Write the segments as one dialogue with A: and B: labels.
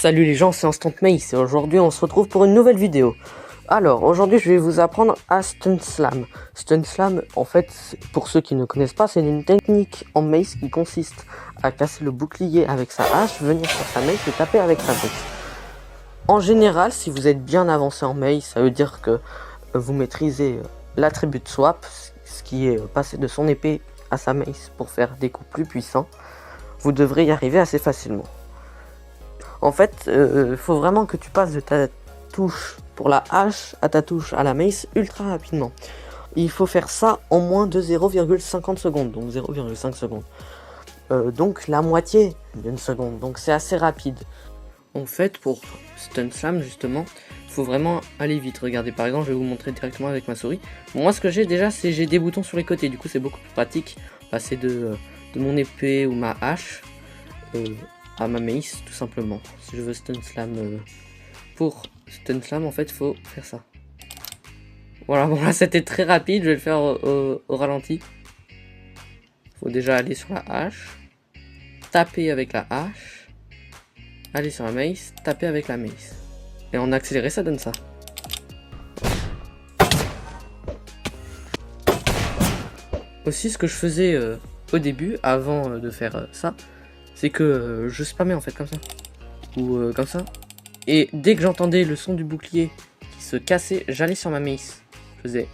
A: Salut les gens, c'est Instant Mace et aujourd'hui on se retrouve pour une nouvelle vidéo. Alors aujourd'hui je vais vous apprendre à Stun Slam. Stun Slam, en fait, pour ceux qui ne connaissent pas, c'est une technique en Mace qui consiste à casser le bouclier avec sa hache, venir sur sa Mace et taper avec sa Mace. En général, si vous êtes bien avancé en Mace, ça veut dire que vous maîtrisez l'attribut swap, ce qui est passer de son épée à sa Mace pour faire des coups plus puissants. Vous devrez y arriver assez facilement. En fait, faut vraiment que tu passes de ta touche pour la hache à ta touche à la mace ultra rapidement. Il faut faire ça en moins de 0,50 secondes, donc 0,5 secondes. Donc la moitié d'une seconde, donc c'est assez rapide. En fait, pour Stun Slam, justement, il faut vraiment aller vite. Regardez, par exemple, je vais vous montrer directement avec ma souris. Bon, moi, ce que j'ai déjà, c'est j'ai des boutons sur les côtés, du coup, c'est beaucoup plus pratique. Passer de mon épée ou ma hache à ma mace, tout simplement. Si je veux Stun Slam, pour Stun Slam, en fait, il faut faire ça. Voilà, bon là, c'était très rapide, je vais le faire au ralenti. Il faut déjà aller sur la hache, taper avec la hache, aller sur la mace, taper avec la mace. Et en accéléré, ça donne ça. Aussi, ce que je faisais au début, avant de faire ça, c'est que je spammais en fait comme ça. Ou comme ça. Et dès que j'entendais le son du bouclier qui se cassait, j'allais sur ma mace. Je faisais.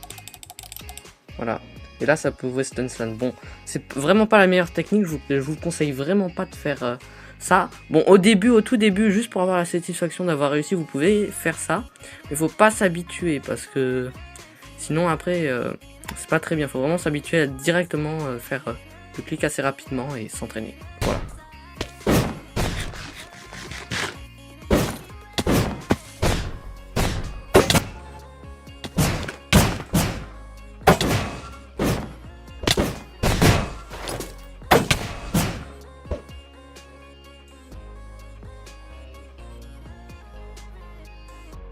A: Voilà. Et là, ça pouvait Stun Slam. Bon, c'est vraiment pas la meilleure technique. Je vous conseille vraiment pas de faire ça. Bon, au tout début, juste pour avoir la satisfaction d'avoir réussi, vous pouvez faire ça. Mais faut pas s'habituer parce que sinon, après, c'est pas très bien. Faut vraiment s'habituer à directement faire le clic assez rapidement et s'entraîner. Voilà.